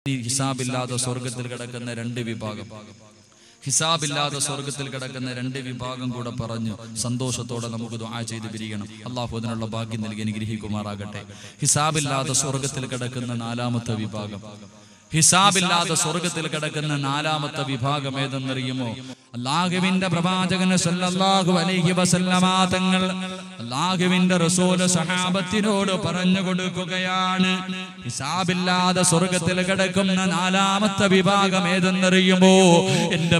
ഹിസാബില്ലാതെ സ്വർഗത്തിൽ കിടക്കുന്ന രണ്ട് വിഭാഗം, ഹിസാബില്ലാതെ സ്വർഗത്തിൽ കിടക്കുന്ന രണ്ട് വിഭാഗം കൂടെ പറഞ്ഞു സന്തോഷത്തോടെ നമുക്ക് ദുആ ചെയ്ത് പിരിയണം. അള്ളാഹു അതിനുള്ള ഭാഗ്യം നൽകി അനുഗ്രഹിക്കുമാറാകട്ടെ. ഹിസാബില്ലാതെ സ്വർഗത്തിൽ കിടക്കുന്ന നാലാമത്തെ വിഭാഗം, ഹിസാബില്ലാതെ സ്വർഗത്തിൽ കിടക്കുന്ന നാലാമത്തെ വിഭാഗം ഏതെന്നറിയുമോ? അല്ലാഹുവിന്റെ പ്രവാചകൻ സല്ലല്ലാഹു അലൈഹി വസല്ലമ തങ്ങൾ അല്ലാഹുവിന്റെ റസൂൽ സഹാബത്തിനോട് പറഞ്ഞു കൊടുക്കുകയാണ്, ഹിസാബില്ലാതെ സ്വർഗത്തിൽ കിടക്കുന്ന നാലാമത്തെ വിഭാഗം ഏതെന്നറിയുമോ? എന്റെ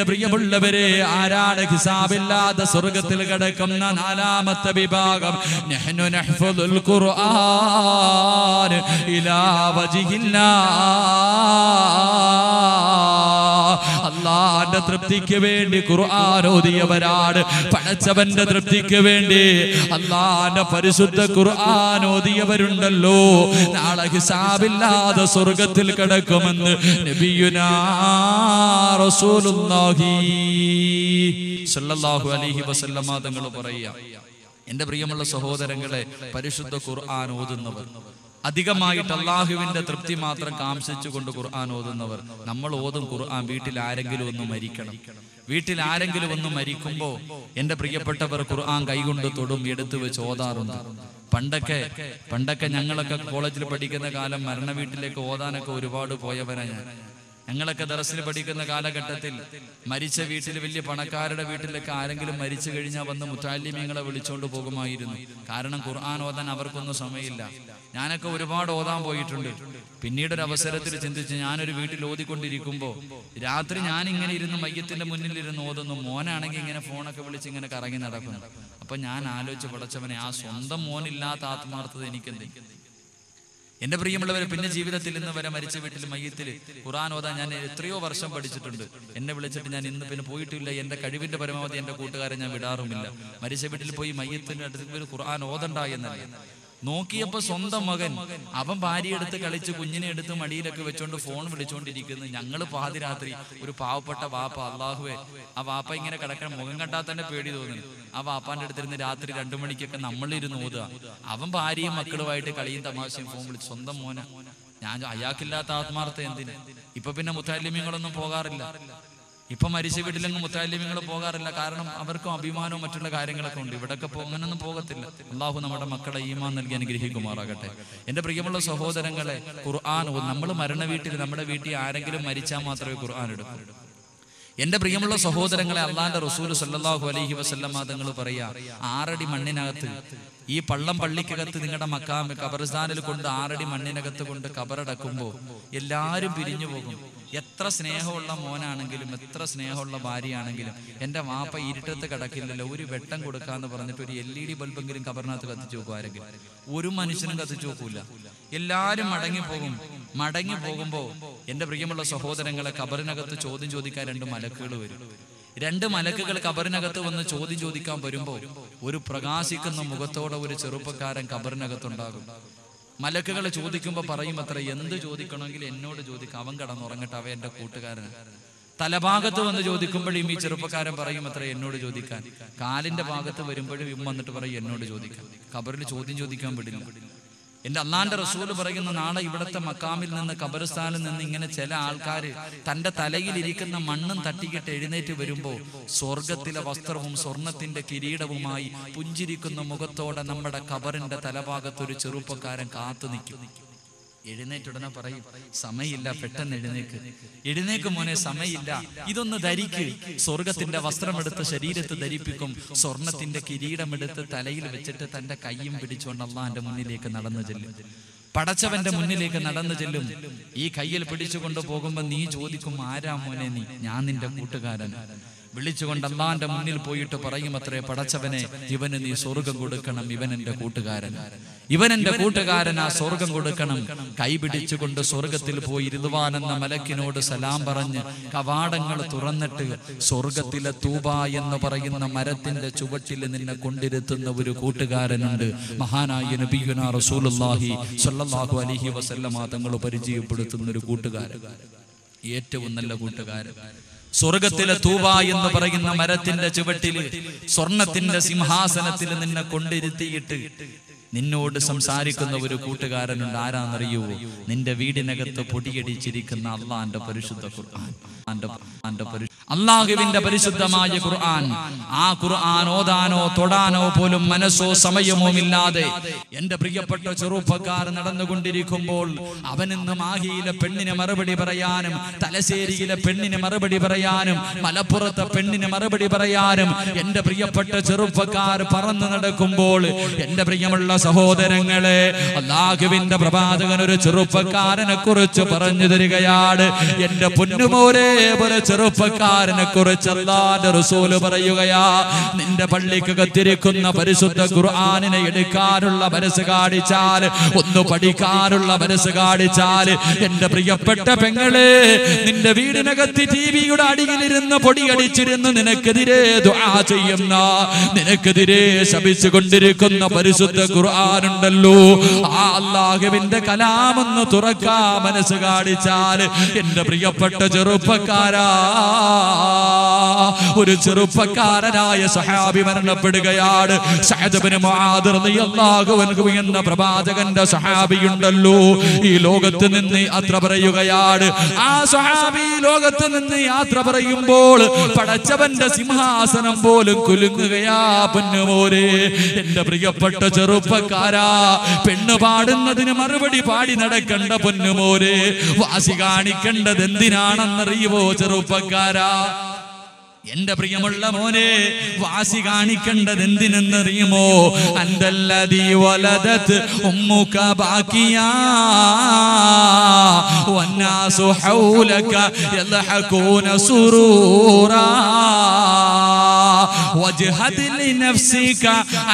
പ്രിയമുള്ളവരെ ആരാണ് ഹിസാബില്ലാതെ സ്വർഗത്തിൽ കിടക്കുന്ന നാലാമത്തെ വിഭാഗം? നഹ്നു നഹ്ഫദുൽ ഖുർആൻ ഇലാ വജ്ഹില്ലാ, അല്ലാഹുവിന്റെ തൃപ്തിക്ക് വേണ്ടി ഖുർആൻ ഓതിയവരാണ്. പടച്ചവന്റെ തൃപ്തിക്ക് വേണ്ടി അല്ലാഹുവിന്റെ പരിശുദ്ധ ഖുർആൻ ഓതിയവരുണ്ടല്ലോ, നാളെ ഹിസാബില്ലാതെ സ്വർഗത്തിൽ കിടക്കുമെന്ന് നബിയുനാ റസൂലുള്ളാഹി സ്വല്ലല്ലാഹു അലൈഹി വസല്ലമ തങ്ങൾ പറയുക. എന്റെ പ്രിയമുള്ള സഹോദരങ്ങളെ, പരിശുദ്ധ ഖുർആൻ ഓതുന്നവർ, അധികമായിട്ട് അള്ളാഹുവിന്റെ തൃപ്തി മാത്രം കാംക്ഷിച്ചുകൊണ്ട് ഖുർആൻ ഓതുന്നവർ, നമ്മൾ ഓതും ഖുർആൻ വീട്ടിൽ ആരെങ്കിലും ഒന്ന് മരിക്കണം. വീട്ടിൽ ആരെങ്കിലും ഒന്ന് മരിക്കുമ്പോ എന്റെ പ്രിയപ്പെട്ടവർ ഖുർആൻ കൈകൊണ്ട് തൊടും, എടുത്തു വെച്ച് ഓതാറുണ്ട്. പണ്ടൊക്കെ ഞങ്ങളൊക്കെ കോളേജിൽ പഠിക്കുന്ന കാലം മരണ വീട്ടിലേക്ക് ഓതാനൊക്കെ ഒരുപാട് പോയവനാ ഞാൻ. ഞങ്ങളൊക്കെ ദർസിൽ പഠിക്കുന്ന കാലഘട്ടത്തിൽ മരിച്ച വീട്ടിൽ, വലിയ പണക്കാരുടെ വീട്ടിലൊക്കെ ആരെങ്കിലും മരിച്ചു കഴിഞ്ഞാൽ വന്ന് മുത്തഅല്ലിമീങ്ങളെ വിളിച്ചോണ്ട് പോകുമായിരുന്നു. കാരണം ഖുർആൻ ഓതാൻ അവർക്കൊന്നും സമയമില്ല. ഞാനൊക്കെ ഒരുപാട് ഓതാൻ പോയിട്ടുണ്ട്. പിന്നീടൊരു അവസരത്തിൽ ചിന്തിച്ച്, ഞാനൊരു വീട്ടിൽ ഓതിക്കൊണ്ടിരിക്കുമ്പോൾ രാത്രി ഞാനിങ്ങനെ ഇരുന്ന് മയ്യത്തിന്റെ മുന്നിൽ ഇരുന്ന് ഓതുന്നു. മോനാണെങ്കിൽ ഇങ്ങനെ ഫോണൊക്കെ വിളിച്ച് ഇങ്ങനെ കറങ്ങി നടക്കുന്നു. അപ്പൊ ഞാൻ ആലോചിച്ച്, പടച്ചവനെ, ആ സ്വന്തം മോനില്ലാത്ത ആത്മാർത്ഥത എനിക്കെന്ത്? എന്റെ പ്രിയമുള്ളവർ, പിന്നെ ജീവിതത്തിൽ ഇന്ന് വരെ മരിച്ച വീട്ടിൽ മയ്യത്തിൽ ഖുർആൻ ഓതാൻ ഞാൻ എത്രയോ വർഷം പഠിച്ചിട്ടുണ്ട്. എന്നെ വിളിച്ചിട്ട് ഞാൻ ഇന്ന് പിന്നെ പോയിട്ടില്ല. എന്റെ കഴിവിന്റെ പരമാവധി എന്റെ കൂട്ടുകാരെ ഞാൻ വിടാറുമില്ല. മരിച്ച വീട്ടിൽ പോയി മയ്യത്തിന്റെ അടുത്ത് ഖുർആൻ ഓതണ്ട എന്നല്ല. നോക്കിയപ്പോ സ്വന്തം മകൻ, അവൻ ഭാര്യ എടുത്ത് കളിച്ച് കുഞ്ഞിനെ എടുത്ത് മടിയിലൊക്കെ വെച്ചോണ്ട് ഫോൺ വിളിച്ചോണ്ടിരിക്കുന്നു. ഞങ്ങള് പാതിരാത്രി, ഒരു പാവപ്പെട്ട വാപ്പ, അള്ളാഹുവേ, ആ വാപ്പ ഇങ്ങനെ കിടക്കണം, മുഖം കണ്ടാൽ തന്നെ പേടി തോന്നുന്നു. ആ വാപ്പാന്റെ അടുത്തിരുന്ന് രാത്രി 2 മണിക്കൊക്കെ നമ്മളിരുന്ന് ഓതുക. അവൻ ഭാര്യയും മക്കളുമായിട്ട് കളിയും തമാശയും ഫോൺ വിളിച്ച്. സ്വന്തം മോന. ഞാൻ അയാൾക്കില്ലാത്ത ആത്മാർത്ഥ എന്തിന്? ഇപ്പൊ പിന്നെ മുത്തഅല്ലിമീങ്ങളൊന്നും പോകാറില്ല. ഇപ്പൊ മരിച്ച വീട്ടിലെങ്ങും മുത്തഅല്ലിമീങ്ങൾ പോകാറില്ല. കാരണം അവർക്കും അഭിമാനവും മറ്റുള്ള കാര്യങ്ങളൊക്കെ ഉണ്ട്. ഇവിടൊക്കെ അങ്ങനൊന്നും പോകത്തില്ല. അള്ളാഹു നമ്മുടെ മക്കളെ ഈമാൻ നൽകി അനുഗ്രഹിക്കുമാറാകട്ടെ. എന്റെ പ്രിയമുള്ള സഹോദരങ്ങളെ, ഖുർആൻ നമ്മൾ മരണ വീട്ടിൽ, നമ്മുടെ വീട്ടിൽ ആരെങ്കിലും മരിച്ചാൽ മാത്രമേ ഖുർആൻ എടുക്കൂ. എന്റെ പ്രിയമുള്ള സഹോദരങ്ങളെ, അള്ളാന്റെ റസൂൽ സല്ലല്ലാഹു അലൈഹി വസല്ലമ തങ്ങൾ പറയാ, 6 അടി മണ്ണിനകത്ത്, ഈ പള്ളിക്കകത്ത് നിങ്ങളുടെ ഖബർസ്ഥാനിൽ കൊണ്ട് 6 അടി മണ്ണിനകത്ത് കൊണ്ട് ഖബറടക്കുമ്പോ എല്ലാരും പിരിഞ്ഞു പോകും. എത്ര സ്നേഹമുള്ള മോനാണെങ്കിലും, എത്ര സ്നേഹമുള്ള ഭാര്യയാണെങ്കിലും, എന്റെ വാപ്പ ഇരുട്ടത്ത് കിടക്കില്ലല്ലോ, ഒരു വെട്ടം കൊടുക്കാന്ന് പറഞ്ഞിട്ട് ഒരു LED ബൾബെങ്കിലും ഖബറിനകത്ത് കത്തിച്ചു നോക്കും ആരെങ്കിലും? ഒരു മനുഷ്യനും കത്തിച്ചു നോക്കൂല. എല്ലാരും മടങ്ങി പോകുമ്പോ എന്റെ പ്രിയമുള്ള സഹോദരങ്ങളെ, ഖബറിനകത്ത് ചോദ്യം ചോദിക്കാൻ 2 മലക്കുകൾ വരും. 2 മലക്കുകൾ ഖബറിനകത്ത് വന്ന് ചോദ്യം ചോദിക്കാൻ വരുമ്പോ ഒരു പ്രകാശിക്കുന്ന മുഖത്തോടെ ഒരു ചെറുപ്പക്കാരൻ ഖബറിനകത്തുണ്ടാകും. മലക്കുകൾ ചോദിക്കുമ്പോ പറയും അത്ര, എന്ത് ചോദിക്കണമെങ്കിൽ എന്നോട് ചോദിക്കാം, അവൻ കിടന്നുറങ്ങട്ടെ, അവൻ എന്റെ കൂട്ടുകാരനാണ്. തലഭാഗത്ത് വന്ന് ചോദിക്കുമ്പോഴും ഈ ചെറുപ്പക്കാരൻ പറയും അത്ര, എന്നോട് ചോദിക്കാൻ. കാലിന്റെ ഭാഗത്ത് വരുമ്പോഴും വന്നിട്ട് പറയും എന്നോട് ചോദിക്കാൻ. ഖബറിൽ ചോദ്യം ചോദിക്കാൻ വിടില്ല. എന്റെ അള്ളാന്റെ റസൂൽ പറയുന്ന, നാളെ ഇവിടത്തെ മക്കാമിൽ നിന്ന്, ഖബർസ്ഥാനിൽ നിന്ന് ഇങ്ങനെ ചില ആൾക്കാർ തന്റെ തലയിലിരിക്കുന്ന മണ്ണും തട്ടിക്കിട്ട് എഴുന്നേറ്റ് വരുമ്പോ സ്വർഗത്തിലെ വസ്ത്രവും സ്വർണത്തിന്റെ കിരീടവുമായി പുഞ്ചിരിക്കുന്ന മുഖത്തോടെ നമ്മുടെ ഖബറിന്റെ തലഭാഗത്തൊരു ചെറുപ്പക്കാരൻ കാത്തു നിൽക്കും. എഴുന്നേറ്റുടനെ പറയും, സമയമില്ല, പെട്ടെന്ന് എഴുന്നേക്ക് മോനെ, സമയമില്ല, ഇതൊന്ന് ധരിക്ക്. സ്വർഗത്തിന്റെ വസ്ത്രമെടുത്ത് ശരീരത്ത് ധരിപ്പിക്കും. സ്വർണത്തിന്റെ കിരീടമെടുത്ത് തലയിൽ വെച്ചിട്ട് തന്റെ കൈയും പിടിച്ചുകൊണ്ട് അള്ളാന്റെ മുന്നിലേക്ക് നടന്നു ചെല്ലും. പടച്ചവന്റെ മുന്നിലേക്ക് നടന്നു ചെല്ലും. ഈ കയ്യിൽ പിടിച്ചുകൊണ്ട് പോകുമ്പോ നീ ചോദിക്കും, ആരാ മോനെ നീ? ഞാൻ നിന്റെ കൂട്ടുകാരൻ. വിളിച്ചുകൊണ്ട് അള്ളാന്റെ മുന്നിൽ പോയിട്ട് പറയും അത്രേ, പടച്ചവനെ, ഇവന് നീ സ്വർഗം കൊടുക്കണം, ഇവൻ എന്റെ കൂട്ടുകാരനാ, സ്വർഗം കൊടുക്കണം. കൈ പിടിച്ചുകൊണ്ട് സ്വർഗത്തിൽ പോയി റിദ്വാൻ എന്ന മലക്കിനോട് സലാം പറഞ്ഞ് കവാടങ്ങൾ തുറന്നിട്ട് സ്വർഗത്തിലെ തൂബ എന്ന് പറയുന്ന മരത്തിന്റെ ചുവട്ടിൽ നിന്നെ കൊണ്ടിരുത്തുന്ന ഒരു കൂട്ടുകാരനുണ്ട്. മഹാനായ നബിയുനാ റസൂലുള്ളാഹി സ്വല്ലല്ലാഹു അലൈഹി വസല്ലമ തങ്ങൾ പരിചയപ്പെടുത്തുന്ന ഒരു കൂട്ടുകാരൻ, ഏറ്റവും നല്ല കൂട്ടുകാരൻ. സ്വർഗത്തിലെ തൂബ എന്ന് പറയുന്ന മരത്തിന്റെ ചുവട്ടില് സ്വർണത്തിന്റെ സിംഹാസനത്തിൽ നിന്നെ കൊണ്ടിരുത്തിയിട്ട് നിന്നോട് സംസാരിക്കുന്ന ഒരു കൂട്ടുകാരനുണ്ട്, ആരാന്നറിയുവോ? നിന്റെ വീടിനകത്ത് പൊടിയടിച്ചിരിക്കുന്ന അള്ളാന്റെ പരിശുദ്ധ ഖുർആൻ, അള്ളാഹുവിന്റെ പരിശുദ്ധമായ ഖുർആൻ. ആ ഖുർആൻ ഓതാനോ തൊടാനോ പോലും മനസ്സോ സമയമോ ഇല്ലാതെ എന്റെ പ്രിയപ്പെട്ട ചെറുപ്പക്കാരൻ നടന്നുകൊണ്ടിരിക്കുമ്പോൾ അവനിന്ന് മാഹിയിലെ പെണ്ണിന് മറുപടി പറയാനും, തലശ്ശേരിയിലെ പെണ്ണിന് മറുപടി പറയാനും, മലപ്പുറത്തെ പെണ്ണിന് മറുപടി പറയാനും എന്റെ പ്രിയപ്പെട്ട ചെറുപ്പക്കാർ പറന്നു നടക്കുമ്പോൾ, എന്റെ പ്രിയമുള്ള സഹോദരങ്ങളെ, അല്ലാഹുവിന്റെ പ്രവാചകൻ ഒരു ചെറുപ്പക്കാരനെ കുറിച്ച് പറഞ്ഞു തരികയാണ്. എന്റെ പൊന്നുമോരെ, ഒരു ചെറുപ്പക്കാരനെ കുറിച്ച് അല്ലാഹുവിന്റെ റസൂല് പറയുകയാ, നിന്റെ പള്ളിക്കകത്തിരിക്കുന്ന പരിശുദ്ധ ഖുർആനിനെ എടുക്കാനുള്ള മനസ്സ് കാണിച്ചാൽ, ഒന്ന് പഠിക്കാനുള്ള മനസ്സ് കാണിച്ചാൽ, എന്റെ പ്രിയപ്പെട്ട പെങ്ങളെ, നിന്റെ വീടിനകത്ത് ടിവിയുടെ അടിയിലിരുന്ന് പൊടിയടിച്ചിരുന്ന് നിനക്കെതിരെ ദുആ ചെയ്യുന്ന, നിനക്കെതിരെ ശപിച്ചു കൊണ്ടിരിക്കുന്ന പരിശുദ്ധ ഖുർആനുണ്ടല്ലോ, ആ അല്ലാഹുവിന്റെ കലാമെന്ന് തുറക്കാ മനസ്സ് കാണിച്ചാൽ, എന്റെ പ്രിയപ്പെട്ട ചെറുപ്പക്കാരാ, ഒരു ചെറുപ്പക്കാരനായ സഹാബി മരണപ്പെടുകയാണ്. സഅദ് ഇബ്നു മുആദ് റളിയല്ലാഹു അൻഹു എന്ന പ്രവാചകന്റെ സഹാബിയുണ്ടല്ലോ, ഈ ലോകത്ത് നിന്ന് യാത്ര പറയുകയാണ്. ആ സഹാബി ലോകത്ത് നിന്ന് യാത്ര പറയുമ്പോൾ പടച്ചവന്റെ സിംഹാസനം പോലും കുലുങ്ങുകയാ. പൊന്നുമോരെ, എന്റെ പ്രിയപ്പെട്ട ചെറുപ്പക്കാരാ, പെണ്ണ് പാടുന്നതിന് മറുപടി പാടി നടക്കണ്ട പൊന്നുമോരെ, വാശി കാണിക്കേണ്ടത് എന്തിനാണെന്നറിയുവോ ചെറുപ്പക്കാരാ? എന്റെ പ്രിയമുള്ള മോനെ, വാശി കാണിക്കേണ്ടത് എന്തിനെന്നറിയുമോ? അന്തല്ലദീ വലദത് ഉമ്മുക ബാക്കിയാ വന്നാസു ഹൗലക യൽഹഖൂന സുറൂറാ വജ്ഹദ് ലിനഫ്സിക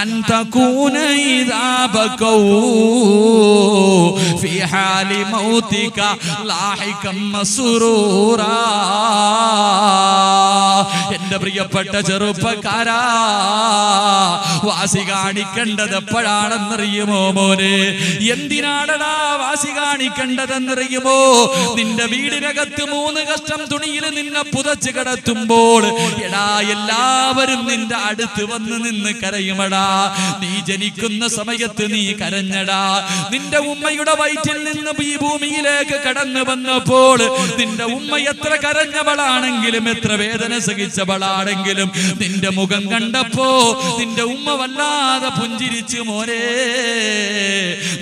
അൻ തകൂന ഇദാ ബകൗ ഫീ ഹാലി മൗതിക ലാഹികം മസ്റൂറാ. എന്റെ പ്രിയപ്പെട്ട ചെറുപ്പക്കാരാ, വാശി കാണിക്കേണ്ടത് എപ്പോഴാണെന്നറിയുമോ മോനെ? എന്തിനാണടാ വാശി കാണിക്കേണ്ടതെന്നറിയുമോ? നിന്റെ വീടിനകത്ത് 3 കഷ്ടം തുണിയിൽ നിന്നെ പുതച്ച് കിടത്തുമ്പോൾ, എടാ, എല്ലാവരും നിന്റെ അടുത്ത് വന്ന് നിന്ന് കരയുമടാ. നീ ജനിക്കുന്ന സമയത്ത് നീ കരഞ്ഞടാ. നിന്റെ ഉമ്മയുടെ വയറ്റിൽ നിന്ന് ഈ ഭൂമിയിലേക്ക് കടന്നു വന്നപ്പോൾ നിന്റെ ഉമ്മ എത്ര കരഞ്ഞവളാണെങ്കിലും, എത്ര വേദന സഹിച്ചവളാണെങ്കിലും, നിന്റെ മുഖം കണ്ടപ്പോ നിന്റെ ഉമ്മ വല്ലാതെ പുഞ്ചിരിച്ചു മോനെ.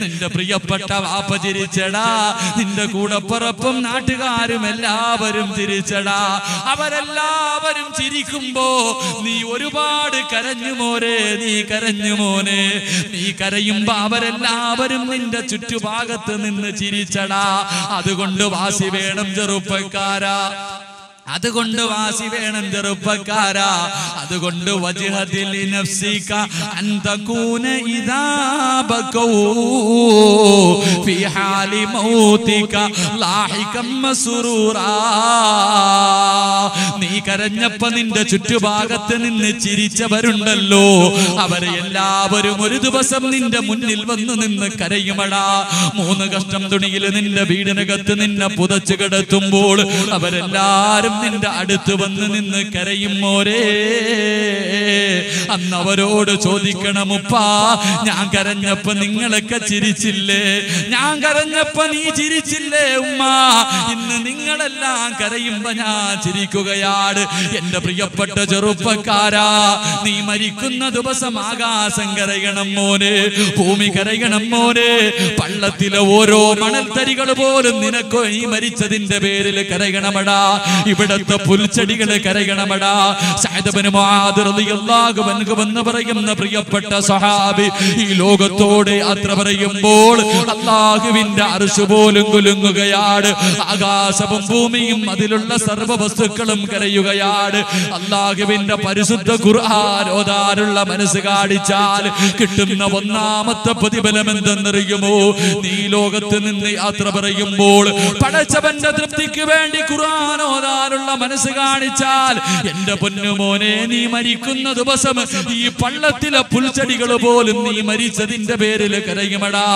നിന്റെ പ്രിയപ്പെട്ട വാപ്പ ചിരിച്ചടാ. നിന്റെ കൂടപ്പുറപ്പും നാട്ടുകാരും എല്ലാവരും ചിരിച്ചടാ. അവരെല്ലാവരും ചിരിക്കുമ്പോ നീ ഒരുപാട് കരഞ്ഞു മോനെ, നീ കരഞ്ഞു മോനെ. നീ കരയുമ്പോ അവരെല്ലാവരും നിന്റെ ചുറ്റുഭാഗത്ത് നിന്ന് ചിരിച്ചടാ. അതുകൊണ്ട് വാശി വേണം ചെറുപ്പക്കാരാ, അതുകൊണ്ട് വാശി വേണം ചെറുപ്പക്കാരാ. അതുകൊണ്ട് വജ്ഹദിൽ നഫ്സിക അൻ തകൂന ഇദാ ബകൗ ഫീ ഹാലി മൗതിക ലാഹികം മസ്റൂറാ. നീ കരഞ്ഞപ്പോ നിന്റെ ചുറ്റുഭാഗത്ത് നിന്ന് ചിരിച്ചവരുണ്ടല്ലോ, അവരെ എല്ലാവരും ഒരു ദിവസം നിന്റെ മുന്നിൽ വന്ന് നിന്ന് കരയുമടാ. 3 കഷ്ടം തുണിയിൽ നിന്റെ വീടിനകത്ത് നിന്നെ പുതച്ചു കിടത്തുമ്പോൾ അവരെല്ലാരും നിന്റെ അടുത്ത് വന്ന് നിന്ന് കരയും മോരെ. അന്ന് അവരോട് ചോദിക്കണം, ഉപ്പാ, ഞാൻ കരഞ്ഞപ്പോ നിങ്ങളൊക്കെ ചിരിച്ചില്ലേ? ഞാൻ കരഞ്ഞപ്പോ നീ ചിരിച്ചില്ലേ ഉമ്മ? ഇന്ന് നിങ്ങളെല്ലാം കരയുമ്പോ ഞാൻ ചിരിക്കുകയാണ്. എന്റെ പ്രിയപ്പെട്ട ചെറുപ്പക്കാരാ, നീ മരിക്കുന്ന ദിവസം ആകാശം കരയണം മോനെ, ഭൂമി കരയണം മോനെ. പള്ളത്തിലെ ഓരോ മണൽത്തരികൾ പോലും നിനക്കോ ഈ മരിച്ചതിന്റെ പേരിൽ കരയണമടാ. ഇവിടത്തെ പുൽച്ചെടികള് കരയണമടാ. സഅദ് ഇബ്നു മുആദ് റളിയല്ലാഹു അൻഹു എന്ന് പറയുന്ന പ്രിയപ്പെട്ട സഹാബി ഈ ലോകത്തോട് യാത്ര പറയുമ്പോൾ അല്ലാഹുവിന്റെ അർശ് പോലും കുലുങ്ങുകയാണ്. ആകാശവും ഭൂമിയും അതിലുള്ള സർവ്വ വസ്തുക്കളും കരയുകയാണ്. അല്ലാഹുവിന്റെ പരിശുദ്ധ ഖുർആൻ ഓതാനുള്ള മനസ്സ് കാണിച്ചാൽ കിട്ടുന്ന ഒന്നാമത്തെ പ്രതിഫലം എന്തെന്നറിയുമോ? നീ ലോകത്ത് നിന്ന് യാത്ര പറയുമ്പോൾ പടച്ചവന്റെ തൃപ്തിക്ക് വേണ്ടി ഖുർആൻ ഓതാനുള്ള തകർക്കാനുള്ള മനസ്സ് കാണിച്ചാൽ എന്റെ പൊന്നുമോനെ നീ മരിക്കുന്ന ദിവസം ഈ പള്ളത്തിലെ പുൽച്ചെടികൾ പോലും നീ മരിച്ചതിന്റെ പേരിൽ കരയുമടാ.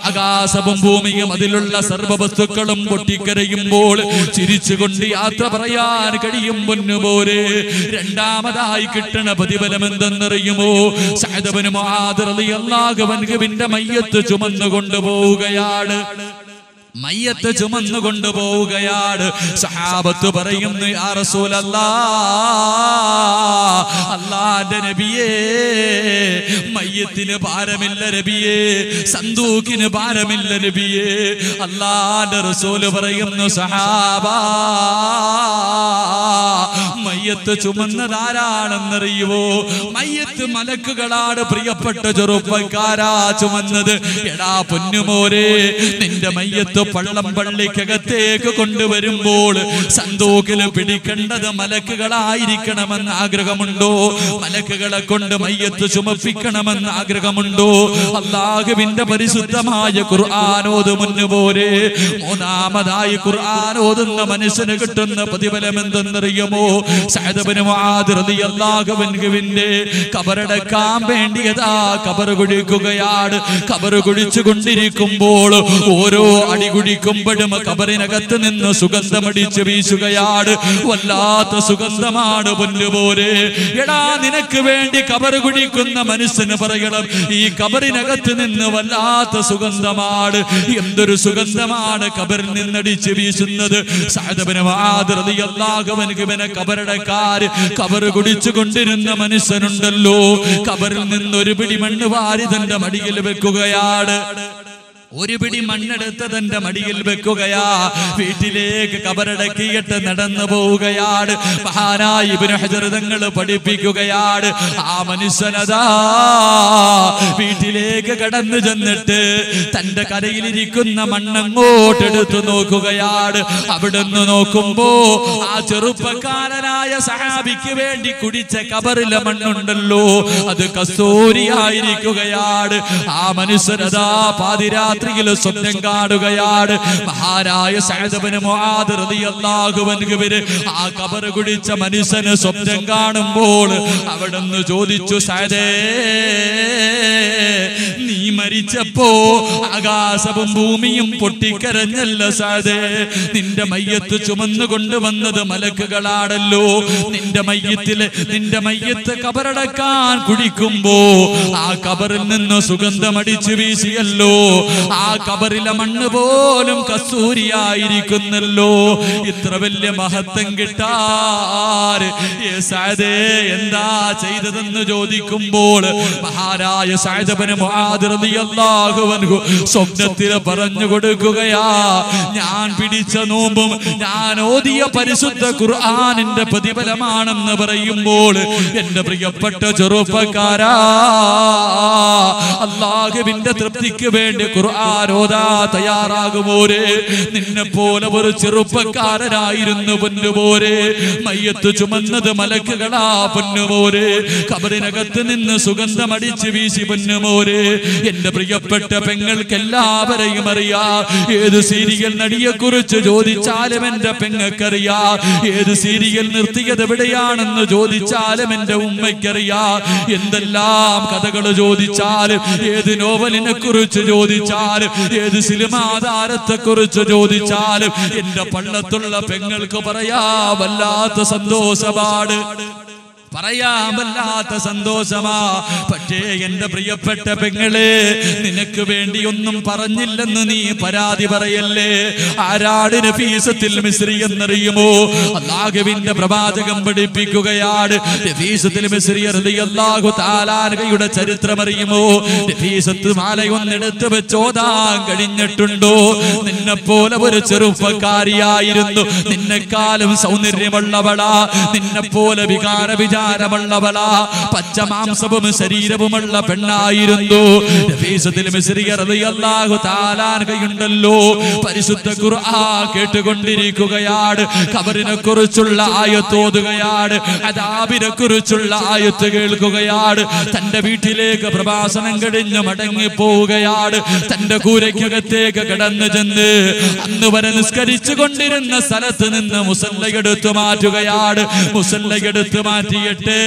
ആകാശവും ഭൂമിയും അതിലുള്ള സർവ്വവസ്തുക്കളും പൊട്ടിക്കരയുമ്പോൾ ചിരിച്ചുകൊണ്ട് യാത്ര പറയാൻ കഴിയും പൊന്നുമോനെ. രണ്ടാമതായി കിട്ടണ പ്രതിഫലം എന്തെന്നറിയുമോ? സഅദ് ഇബ്നു മുആദ് റളിയല്ലാഹു അൻഹുവിന്റെ മയ്യത്ത് ചുമന്നുകൊണ്ട് പോവുകയാണ്. മയ്യത്ത് ചുമന്നുകൊണ്ട് പോവുകയാണ്. സഹാബത്ത് പറയുന്നു, യാ റസൂലല്ലാഹ്, അല്ലാഹുവിന്റെ നബിയേ, മയ്യത്തിന് ഭാരമില്ല നബിയേ, സന്തൂക്കിന് ഭാരമില്ല നബിയേ. അല്ലാഹുവിന്റെ റസൂല് പറയുന്നു, സഹാബാ, മയ്യത്ത് ചുമന്നതാരാണെന്നറിയുവോ? മയ്യത്ത് മലക്കുകളാണ് പ്രിയപ്പെട്ട ചെറുപ്പക്കാരാ ചുമന്നത്. എടാ പൊന്നുമോരെ, നിന്റെ മയ്യത്ത് പള്ളം പള്ളിക്കകത്തേക്ക് കൊണ്ടുവരുമ്പോൾ സന്തൂക്കിൽ പിടിക്കേണ്ടത് മലക്കുകളായിരിക്കണമെന്ന് ആഗ്രഹമുണ്ടോ? മലക്കുകളെ കൊണ്ട് മയ്യത്ത് ചുമപ്പിക്കണമെന്ന് ആഗ്രഹമുണ്ടോ? അല്ലാഹുവിന്റെ പരിശുദ്ധമായ ഖുർആൻ ഓതുമുന്നുപോലെ മൂന്നാമതായി ഖുർആൻ ഓതുന്ന മനുഷ്യന് കിട്ടുന്ന പ്രതിഫലം എന്തെന്നറിയുമോ? സഅദ് ഇബ്നു മുആദ് റളിയല്ലാഹു അൻഹുവിന്റെ ഖബറടക്കാൻ വേണ്ടിയതാ ഖബർ കുഴിക്കുകയാണ്. ഖബർ കുഴിച്ചുകൊണ്ടിരിക്കുമ്പോൾ ഓരോ അടി കുഴിക്കുമ്പോഴും ഖബറിനകത്ത് നിന്ന് സുഗന്ധമടിച്ച് വീശുകയാണ്. വല്ലാത്ത സുഗന്ധമാണ് പൊന്നുപോലെ. എടാ, നിനക്ക് വേണ്ടി ഖബർ കുഴിക്കുന്ന മനുഷ്യന് പറയണം, ഈ ഖബറിനകത്ത് നിന്ന് വല്ലാത്ത സുഗന്ധമാണ്. എന്തൊരു സുഗന്ധമാണ് ഖബറിൽ നിന്നടിച്ച് വീശുന്നത്. സഅദ് ഇബ്നു മുആദ് റളിയല്ലാഹു അൻഹുവിനെ ഖബറടക്കാര് ഖബർ കുടിച്ചു കൊണ്ടിരുന്ന മനുഷ്യനുണ്ടല്ലോ, ഖബറിൽ നിന്ന് ഒരു പിടി മണ്ണ് വാരി തന്റെ മടിയിൽ വെക്കുകയാണ്. ഒരു പിടി മണ്ണെടുത്ത് തന്റെ മടിയിൽ വെക്കുകയാ. വീട്ടിലേക്ക് ഖബറടക്കിയിട്ട് നടന്നു പോവുകയാണ്. മഹാനായ ഇബ്നു ഹജർ തങ്ങൾ പഠിപ്പിക്കുകയാണ്, ആ മനുഷ്യനതാ വീട്ടിലേക്ക് കടന്നു ചെന്നിട്ട് തന്റെ കരയിലിരിക്കുന്ന മണ്ണങ്ങോട്ടെടുത്തു നോക്കുകയാണ്. അവിടുന്ന് നോക്കുമ്പോ ആ ചെറുപ്പക്കാരനായ സഹാബിക്ക് വേണ്ടി കുടിച്ച ഖബറിലെ മണ്ണുണ്ടല്ലോ, അത് കസ്തൂരിയായിരിക്കുകയാണ്. ആ മനുഷ്യനതാ പാതിരാത്രിയിൽ സ്വപ്നം കാണുകയാണ്. മഹാനായ സഅദ് ഇബ്നു മുആദ് റളിയല്ലാഹു അൻഹുവിന് ആ ഖബർ കുടിച്ച മനുഷ്യന് സ്വപ്നം കാണുമ്പോൾ അവിടുന്ന് ചോദിച്ചു, സഅദേ, നീ മരിച്ചപ്പോ ആകാശവും ഭൂമിയും പൊട്ടിക്കരഞ്ഞല്ല സഅദേ? നിന്റെ മയ്യത്ത് ചുമന്നു കൊണ്ടുവന്നത് മലക്കുകളാണല്ലോ. നിന്റെ മയ്യത്ത് ഖബറടക്കാൻ കുഴിക്കുമ്പോ ആ ഖബറിൽ നിന്ന് സുഗന്ധമടിച്ചു വീശിയല്ലോ. ആ ഖബറിലെ മണ്ണ് പോലും കസ്തൂരിയായിരിക്കുന്നല്ലോ. ഇത്ര വലിയ മഹത്വം കിട്ടാൻ സഅദേ എന്താ ചെയ്തതെന്ന് ചോദിക്കുമ്പോൾ മഹാനായ സഅദ് ഇബ്നു മുആദ് റളിയല്ലാഹു അൻഹു സ്വപ്നത്തിൽ പറഞ്ഞു കൊടുക്കുകയാ, ഞാൻ പിടിച്ച നോമ്പും ഞാൻ ഓതിയ പരിശുദ്ധ ഖുർആനിന്റെ പ്രതിഫലമാണെന്ന് പറയുമ്പോൾ എന്റെ പ്രിയപ്പെട്ട ചെറുപ്പക്കാരാ, അല്ലാഹുവിന്റെ തൃപ്തിക്ക് വേണ്ടി ഖുർആൻ ഓതാ തയ്യാറാകുമോരെ? നിന്നെ പോലെ ഒരു ചെറുപ്പക്കാരനായിരുന്നു പൊന്നുപോരെ. മയ്യത്ത് ചുമന്നത് മലക്കുകളാ പൊന്നുപോരെ. ഖബറിനകത്ത് നിന്ന് സുഗന്ധമടിച്ച് വീശി പൊന്നുമോരെ. എന്റെ പ്രിയപ്പെട്ട പെങ്ങൾക്ക് എല്ലാവരെയും അറിയാം. ഏത് സീരിയൽ നടിയെ കുറിച്ച് ചോദിച്ചാലും എന്റെ പെങ്ങൾക്കറിയാം. ഏത് സീരിയൽ നിർത്തിയത് എവിടെയാണെന്ന് ചോദിച്ചാലും എന്റെ ഉമ്മയ്ക്കറിയാം. എന്തെല്ലാം കഥകൾ ചോദിച്ചാലും, ഏത് നോവലിനെ കുറിച്ച് ചോദിച്ചാലും, ഏത് സിനിമാ താരത്തെ കുറിച്ച് ചോദിച്ചാലും എന്റെ പള്ളത്തുള്ള പെങ്ങൾക്ക് പറയാ വല്ലാത്ത സന്തോഷമാണ്, പറയാമല്ലാത്ത സന്തോഷമാ. പക്ഷേ എന്റെ പ്രിയപ്പെട്ട പെങ്ങളെ, നിനക്ക് വേണ്ടി ഒന്നും പറഞ്ഞില്ലെന്ന് നീ പരാതി പറയല്ലേ. ആരാണ് നഫീസത്തുൽ മിസ്രി എന്നറിയുമോ? അല്ലാഹുവിന്റെ പ്രവാചകൻ പഠിപ്പിക്കുകയാണ്. നഫീസത്തുൽ മിസ്രി റളിയല്ലാഹു തആല അൻഹയുടെ ചരിത്രം അറിയുമോ? നഫീസത്ത് മാലയൊന്നെടുത്ത് വെച്ചോതാൻ കഴിഞ്ഞിട്ടുണ്ടോ? നിന്നെ പോലെ ഒരു ചെറുപ്പക്കാരിയായിരുന്നു, നിന്നെക്കാളും സൗന്ദര്യമുള്ളവളാ, നിന്നെ പോലെ വികാര വിചാരമുള്ളവളാ, പച്ചമാംസവും ശരീരവുമുള്ള പെണ്ണായിരുന്നു. നഫീസത്തുൽ മിസ്രിയ റളിയല്ലാഹു തആല അൻഹയുണ്ടല്ലോ, പരിശുദ്ധ ഖുർആൻ കേട്ടുകൊണ്ടിരിക്കുകയാണ്. ഖബറിനെ കുറിച്ചുള്ള ആയത്ത് ഓതുകയാണ്, അദാബിനെ കുറിച്ചുള്ള ആയത്ത് കേൾക്കുകയാണ്. തന്റെ വീട്ടിലേക്ക് പ്രഭാഷണം കഴിഞ്ഞ് മടങ്ങി പോവുകയാണ്. തന്റെ കൂരയ്ക്കകത്തേക്ക് കടന്നു ചെന്ന് അന്ന് വരെ നിസ്കരിച്ചു കൊണ്ടിരുന്ന സ്ഥലത്ത് നിന്ന് മുസല്ലയെടുത്തു മാറ്റുകയാണ്. മുസല്ലയെടുത്തു മാറ്റിയിട്ട്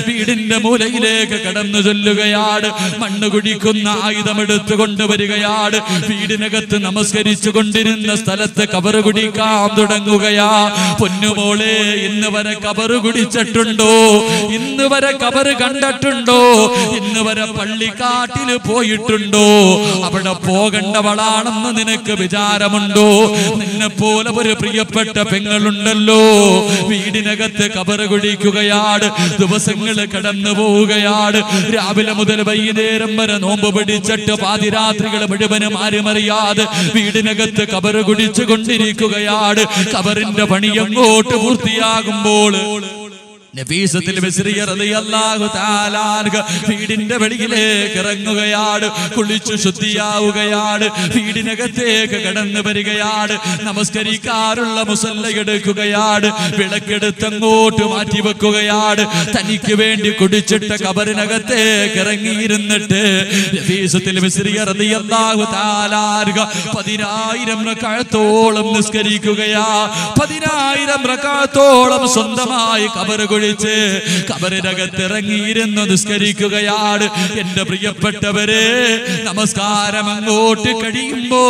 വീടിന്റെ മൂലയിലേക്ക് കടന്നു ചൊല്ലുകയാണ്. മണ്ണ് കുടിക്കുന്ന ആയുധം എടുത്തു കൊണ്ടുവരികയാണ്. വീടിനകത്ത് നമസ്കരിച്ചു കൊണ്ടിരുന്ന സ്ഥലത്ത് കബറ് കുടിക്കാൻ തുടങ്ങുകയാ. പൊന്നുമോളെ, ഇന്ന് വരെ കബറ് കുടിച്ചിട്ടുണ്ടോ? ഇന്ന് വരെ കബറ് കണ്ടിട്ടുണ്ടോ? ഇന്ന് വരെ പള്ളിക്കാട്ടില് പോയിട്ടുണ്ടോ? അവിടെ പോകേണ്ടവളാണെന്ന് നിനക്ക് വിചാരമുണ്ടോ? നിന്നെ പോലെ ഒരു പ്രിയപ്പെട്ട പെങ്ങളുണ്ടല്ലോ, വീടിനകത്ത് കബറ് കുടിക്കുകയാണ്. ദിവസങ്ങൾ കടന്നു പോവുകയാണ്. രാവിലെ മുതൽ വൈകുന്നേരം വരെ നോമ്പ് പിടിച്ചിട്ട് പാതിരാത്രികൾ മുഴുവനും ആരുമറിയാതെ വീടിനകത്ത് കബറ് കുടിച്ചു കൊണ്ടിരിക്കുകയാണ്. കബറിന്റെ പണി അങ്ങോട്ട് പൂർത്തിയാകുമ്പോൾ നഫീസത്തുൽ മിസ്രിയ റളിയല്ലാഹു തആല വീടിന്റെ വെളിയിലേക്ക് ഇറങ്ങുകയാണ്. കുളിച്ചു ശുദ്ധിയാവുകയാണ്. വീടിനകത്തേക്ക് കടന്നു വരികയാണ്. നമസ്കരിക്കാറുള്ള മുസല്ല എടുക്കുകയാണ്. വിളക്കെടുത്തങ്ങോട്ട് മാറ്റി വെക്കുകയാണ്. തനിക്ക് വേണ്ടി കുടിച്ചിട്ട കബറിനകത്തേക്ക് ഇറങ്ങിയിരുന്നിട്ട് നഫീസത്തുൽ മിസ്രിയ റളിയല്ലാഹു തആല 10,000 റക്അത്തോളം നിസ്കരിക്കുകയാ. 10,000 റക്അത്തോളം സ്വന്തമായി കബർ കബറിനകത്തിറങ്ങിയിരുന്ന് നിസ്കരിക്കുകയാണ്. എന്റെ പ്രിയപ്പെട്ടവരെ, നമസ്കാരം അങ്ങോട്ട് കഴിയുമ്പോ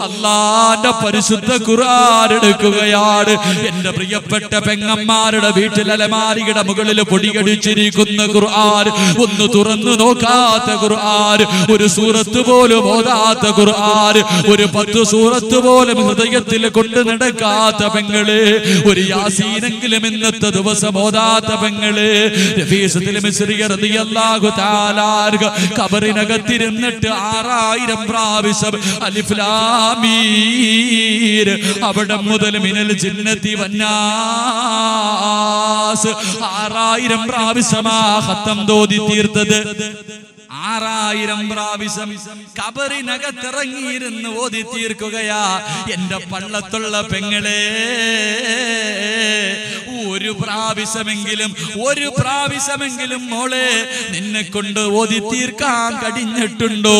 അല്ലാഹുവിന്റെ പരിശുദ്ധ ഖുർആൻ എടുക്കുകയാണ്. എന്റെ പ്രിയപ്പെട്ട പെങ്ങന്മാരുടെ വീട്ടിൽ അലമാരിയുടെ മുകളിൽ പൊടിയടിച്ചിരിക്കുന്ന ഖുർആൻ, ഒന്ന് തുറന്നു നോക്കാത്ത ഖുർആൻ, ഒരു സൂറത്ത് പോലും ഓതാത്ത ഖുർആൻ, ഒരു 10 സൂറത്ത് പോലും ഹൃദയത്തിൽ കൊണ്ട് നടക്കാത്ത പെങ്ങള്, ഒരു യാസീനെങ്കിലും ഇന്നത്തെ ദിവസം ഓതാത്ത പെങ്ങള്, നഫീസത്തുൽ മിസ്രിയ റളിയല്ലാഹു തആല ഖബറിനകത്തിരുന്നിട്ട് 6000 പ്രാവശ്യം അലിഫ് ലാം മീം, അവിടെ മുതൽ മിനൽ ജിന്നതി വന്നാസ് 6000 പ്രാവശ്യമാ ഖത്തം തോതി തീർത്തത്. 6000 പ്രാവശ്യം കബറിനകത്തിറങ്ങിയിരുന്ന് ഓതി തീർക്കുകയാ. എന്റെ പള്ളത്തുള്ള പെങ്ങളെ, ഒരു പ്രാവശ്യമെങ്കിലും മോളെ നിന്നെ കൊണ്ട് ഓതി തീർക്കാൻ കഴിഞ്ഞിട്ടുണ്ടോ?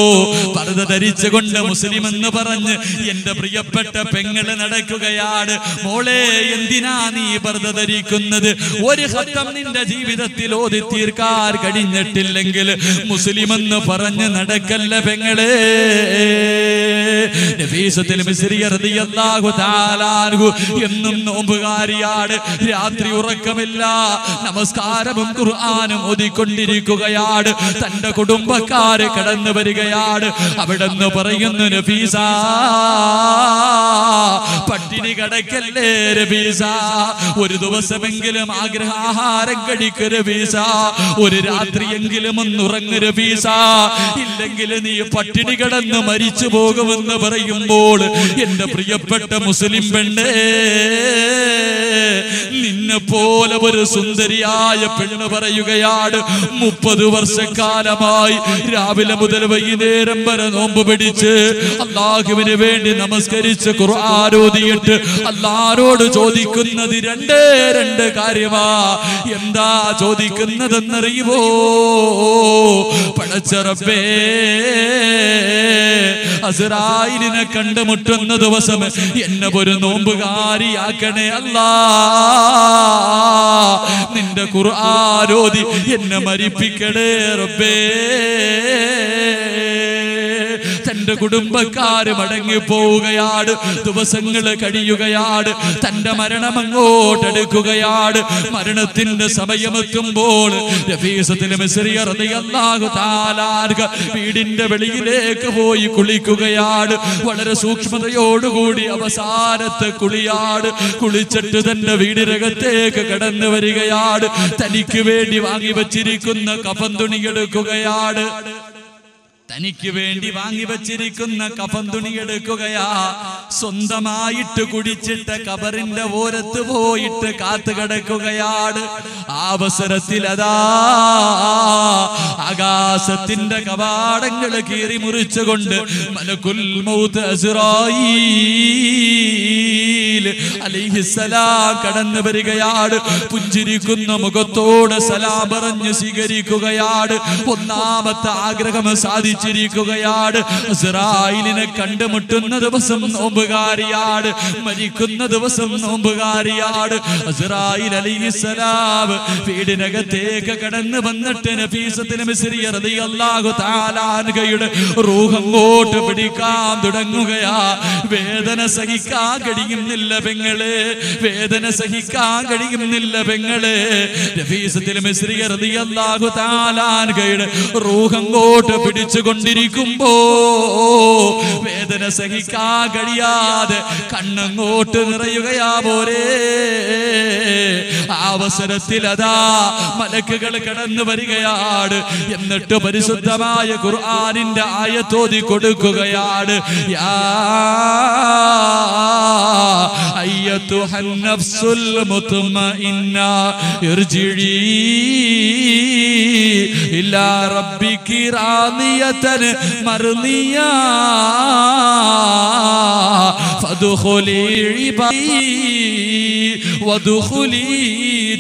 പർദ്ദ ധരിച്ചുകൊണ്ട് മുസ്ലിം എന്ന് പറഞ്ഞ് എന്റെ പ്രിയപ്പെട്ട പെങ്ങള് നടക്കുകയാണ്. മോളെ, എന്തിനാ നീ പർദ്ദ ധരിക്കുന്നത്? ഒരു ഖത്തം നിന്റെ ജീവിതത്തിൽ ഓതി തീർക്കാൻ കഴിഞ്ഞിട്ടില്ലെങ്കിൽ മുസ്ലിം എന്ന് പറഞ്ഞ് നടക്കല്ല പെങ്ങളെ. നഫീസത്തുൽ മിസ്രിയ റളിയല്ലാഹു തആല എന്നും നോമ്പുകാരിയാണ്. രാത്രി ഉറക്കമില്ല, നമസ്കാരവും ഖുർആനും ഓതിക്കൊണ്ടിരിക്കുകയാണ്. തന്റെ കുടുംബക്കാര് കടന്നു വരികയാണ്. അവിടെ നിന്ന് പറയുന്നു, നഫീസ, പട്ടിണി കിടക്കല്ലേ നഫീസ, ഒരു ദിവസമെങ്കിലും ആഹാരം കഴിക്ക് നഫീസ, ഒരു രാത്രിയെങ്കിലും ഒന്ന് ഉറങ്ങ് നഫീസ, ഇല്ലെങ്കിൽ നീ പട്ടിണി കിടന്ന് മരിച്ചു പോകുമെന്ന് പറയുമ്പോൾ എന്റെ പ്രിയപ്പെട്ട മുസ്ലിം പെണ്ണേ, നിന്നെ പോലെ ഒരു സുന്ദരിയായ പെണ്ണ് പറയുകയാണ്, 30 വർഷക്കാലമായി രാവിലെ മുതൽ വൈകുന്നേരം വരെ നോമ്പ് പിടിച്ച് അല്ലാഹുവിന് വേണ്ടി നമസ്കരിച്ച് ഖുർആൻ ഓതിയിട്ട് അല്ലാഹുവോട് ചോദിക്കുന്നത് രണ്ട് കാര്യമാ. എന്താ ചോദിക്കുന്നതെന്നറിയുമോ? പടച്ച റബ്ബേ, അസ്റായിലിനെ കണ്ടുമുട്ടുന്ന ദിവസം എന്നെ ഒരു നോമ്പുകാരിയാക്കണേ അല്ലാ. നിന്റെ ഖുർആൻ ഓതി എന്നെ മരിപ്പിക്കണേ റബ്ബേ. തന്റെ കുടുംബക്കാര് മടങ്ങി പോവുകയാണ്. ദിവസങ്ങൾ കഴിയുകയാണ്. തന്റെ മരണം അങ്ങോട്ടെടുക്കുകയാണ്. മരണത്തിന്റെ സമയമെത്തുമ്പോൾ നഫീസത്തുൽ മിസ്രിയ റളിയല്ലാഹു തആല വീടിന്റെ വെളിയിലേക്ക് പോയി കുളിക്കുകയാണ്. വളരെ സൂക്ഷ്മതയോടുകൂടി അവസാനത്തെ കുളിയാണ്. കുളിച്ചിട്ട് തന്റെ വീടിനകത്തേക്ക് കടന്നു വരികയാണ്. തനിക്ക് വേണ്ടി വാങ്ങി വച്ചിരിക്കുന്ന കഫൻ തുണി എടുക്കുകയാണ്. തനിക്ക് വേണ്ടി വാങ്ങി വച്ചിരിക്കുന്ന കഫൻ തുണി എടുക്കുകയാ. സ്വന്തമായിട്ട് കുടിച്ചിട്ട് കബറിന്റെ ഓരത്ത് പോയിട്ട് കാത്തു കിടക്കുകയാണ്. ആ അവസരത്തിൽ അതാ ആകാശത്തിന്റെ കവാടങ്ങൾ കീറി മുറിച്ചുകൊണ്ട് മലക്കുൽ മൗത്ത് അസ്റായീൽ അലൈഹിസ്സലാം കടന്നു വരികയാണ്. പുഞ്ചിരിക്കുന്ന മുഖത്തോട് സലാം പറഞ്ഞു സ്വീകരിക്കുകയാണ്. ഒന്നാമത്തെ ആഗ്രഹം സാധിച്ചിരിക്കുകയാണ്. ഇസ്രായേലിനെ കണ്ടുമുട്ടുന്ന ദിവസം നോമ്പുകാരിയാണ്, മരിക്കുന്ന ദിവസം നോമ്പുകാരിയാണ്. ഇസ്രായേൽ അലൈഹിസ്സലാം വീടിനകത്തേക്ക് കടന്നു വന്നിട്ട് നഫീസത്തുൽ മിസ്രിയ റളിയല്ലാഹു തആല അൻഹയുടെ റൂഹ് അങ്ങോട്ട് പിടിക്കാൻ തുടങ്ങുകയാ. വേദന സഹിക്കാൻ കഴിയുന്നില്ല പെങ്ങളെ, വേദന സഹിക്കാൻ കഴിയുന്നില്ല പെങ്ങളെ. നഫീസത്തുൽ മിസ്രിയ റളിയല്ലാഹു തആല അൻഹയുടെ റൂഹ് അങ്ങോട്ട് പിടിച്ചുകൊണ്ടിരിക്കുമ്പോ വേദന സഹിക്കാൻ കഴിയാതെ കണ്ണങ്ങോട്ട് നിറയുകയാ പോരേ. അവസരത്തിൽ അതാ മലക്കുകൾ കടന്നു വരികയാണ്. എന്നിട്ട് പരിശുദ്ധമായ ഖുർആനിന്റെ ആയത്തോതി കൊടുക്കുകയാണ്. യാ അയ്യത്തുഹൻ നഫ്സുൽ മുത്മഇന്ന ഇർജിഇ ഇലാ റബ്ബികി റാദിയതൻ മർദിയ ഫദ്ഖുലി ഇബാദി വദ്ഖുലി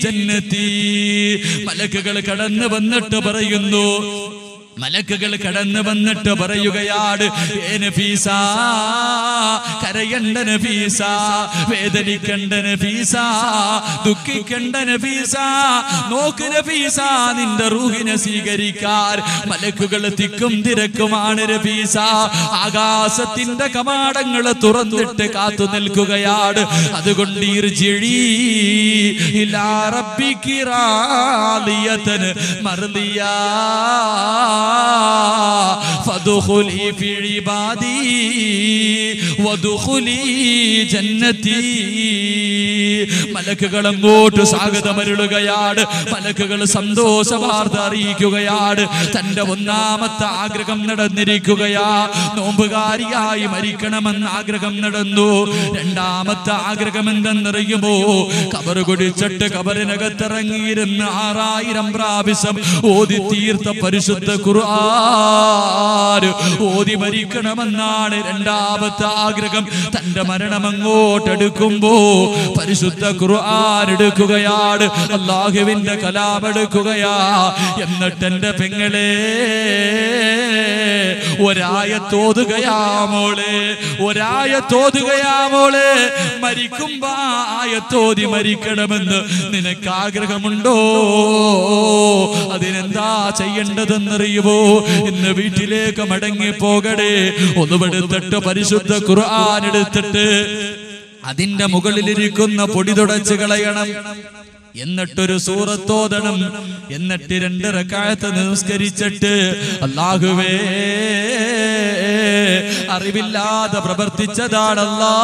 ജന്നതി. മലക്കുകൾ കടന്നു വന്നിട്ട് പറയുന്നു, മലക്കുകൾ കടന്നു വന്നിട്ട് പറയുകയാണ്, ഏ നഫീസ, കരയണ്ട നഫീസ, വേദനിക്കണ്ട നഫീസ, ദുഃഖിക്കണ്ട നഫീസ, നോക്ക് നഫീസ, നിന്റെ റൂഹിനെ സ്വീകരിക്കാൻ മലക്കുകൾ തിക്കും തിരക്കുമാണ് നഫീസ. ആകാശത്തിന്റെ കവാടങ്ങൾ തുറന്നിട്ട് കാത്തു നിൽക്കുകയാണ്. അതുകൊണ്ട് ഇർജിഇ ഇലാ റബ്ബികി റാദിയതൻ മർദിയ ഫദ്ഖുലി ഫി ഇബാദി വദ്ഖുലി ജന്നതി. മലക്കുകൾ അങ്ങോട്ട് സ്വാഗതമരുളുകയാണ്. മലക്കുകൾ സന്തോഷ വാർത്ത അറിയിക്കുകയാണ്. തന്റെ ഒന്നാമത്തെ ആഗ്രഹം നടന്നിരിക്കുകയാ. നോമ്പുകാരിയായി മരിക്കണമെന്ന് ആഗ്രഹം നടന്നു. രണ്ടാമത്തെ ആഗ്രഹം എന്തെന്നറിയുമോ? കബർ കുടിച്ചിട്ട് കബറിനകത്തിറങ്ങിയിരുന്ന് 6000 പ്രാവശ്യം ഓതി തീർത്ത പരിശുദ്ധ ഖുർആൻ ഓതി മരിക്കണമെന്നാണ് രണ്ടാമത്തെ ആഗ്രഹം. തന്റെ മരണം അങ്ങോട്ടെടുക്കുമ്പോ പരിശുദ്ധ ഖുർആൻ എടുക്കുകയാണ്, അല്ലാഹുവിന്റെ കലാം എടുക്കുകയാ. എന്നിട്ട് എന്റെ പെങ്ങളെ ഒരായത്തോതുകയാ മോളെ, ഒരായത്തോതുകയാ മോളെ. മരിക്കുമ്പോ ആയത്തോതി മരിക്കണമെന്ന് നിനക്ക് ആഗ്രഹമുണ്ടോ? അതിനെന്താ ചെയ്യേണ്ടതെന്നറിയുമോ? ഇന്ന് വീട്ടിലേക്ക് മടങ്ങി പോകടേ, ഒന്നുമെടുത്തിട്ട് പരിശുദ്ധ ഖുർആൻ എടുത്തിട്ട് അതിന്റെ മുകളിലിരിക്കുന്ന പൊടി തുടച്ച് കളയണം. എന്നിട്ടൊരു സൂറത്തോതണം. എന്നിട്ട് 2 റക്അത്ത് നിസ്കരിച്ചിട്ട് അല്ലാഹുവേ, അറിവില്ലാതെ പ്രവർത്തിച്ചതാണല്ലാ,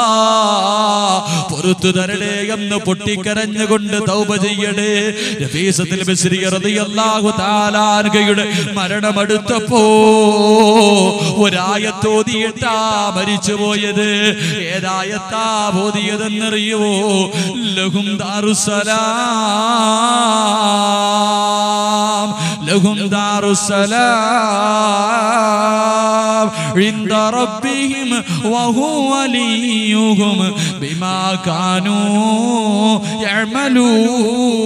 പൊറുത്തു തരണേ എന്ന് പൊട്ടിക്കരഞ്ഞുകൊണ്ട് തൗബ ചെയ്യണേ. നഫീസത്തുൽ മിസ്രിയ റളിയല്ലാഹു തആല അൻഹയുടെ മരണമെടുത്തപ്പോ ഒരായത്തോതിയിട്ടാ മരിച്ചുപോയത്. ഏതായത്താ ഓതിയതെന്നറിയുമോ? ലഹും ദാറുസ്സലാം, ലഹും ദാറുസ്സലാം ഇൻദ റബ്ബിഹിം വഹുവ വലിയുഹും ബിമാ കാനൂ യഅമലൂൻ.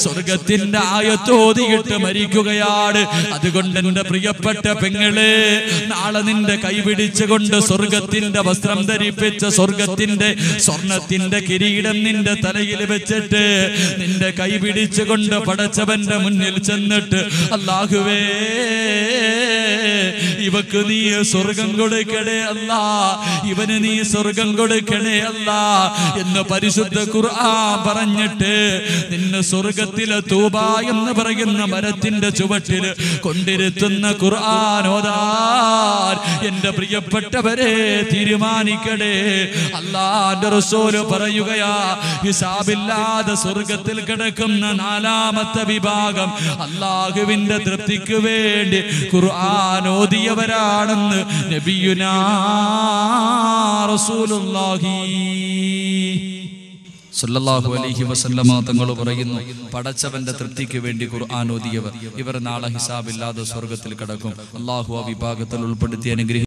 സ്വർഗത്തിന്റെ ആയത്തോതിയിട്ട് മരിക്കുകയാണ്. അതുകൊണ്ട് എന്റെ പ്രിയപ്പെട്ട പെങ്ങളെ, നാളെ നിന്റെ കൈപിടിച്ചുകൊണ്ട് സ്വർഗത്തിന്റെ വസ്ത്രം ധരിപ്പിച്ച സ്വർഗത്തിന്റെ സ്വർണത്തിന്റെ കിരീടം നിന്റെ തലയിൽ വെച്ചിട്ട് നിന്റെ കൈ പിടിച്ചുകൊണ്ട് പടച്ചവന്റെ മുന്നിൽ ചെന്നിട്ട് അല്ലാഹുവേ, ഇവക്ക് നീ സ്വർഗം കൊടുക്കണേ അല്ലാ, ഇവന് നീ സ്വർഗം കൊടുക്കണേ അല്ലാ എന്ന് പരിശുദ്ധ ഖുർആൻ പറഞ്ഞിട്ട് നിന്നെ സ്വർഗത്തിലെ തൂബ എന്ന് പറയുന്ന മരത്തിന്റെ ചുവട്ടിൽ കൊണ്ടിരുത്തുന്ന ഖുർആൻ ഓതാൻ എന്റെ പ്രിയപ്പെട്ടവരെ തീരുമാനിക്കണേ. അല്ലാഹുവിന്റെ റസൂൽ പറയുകയാ, ഹിസാബില്ലാതെ സ്വർഗത്തിൽ കിടക്കുന്ന നാലാമത്തെ വിഭാഗം അല്ലാഹുവിന്റെ തൃപ്തിക്ക് വേണ്ടി ഖുർആൻ ഓതിയവരാണെന്ന് നബിയുനാ റസൂലുള്ളാഹി സല്ലല്ലാഹു അലൈഹി വസല്ലമ തങ്ങൾ പറയുന്നു, പടച്ചവന്റെ തൃപ്തിക്ക് വേണ്ടി ഖുർആൻ ഓതിയവർ ഇവർ നാളെ ഹിസാബില്ലാതെ സ്വർഗത്തിൽ കിടക്കും. അല്ലാഹു ആ വിഭാഗത്തിൽ ഉൾപ്പെടുത്തി അനുഗ്രഹിക്കും.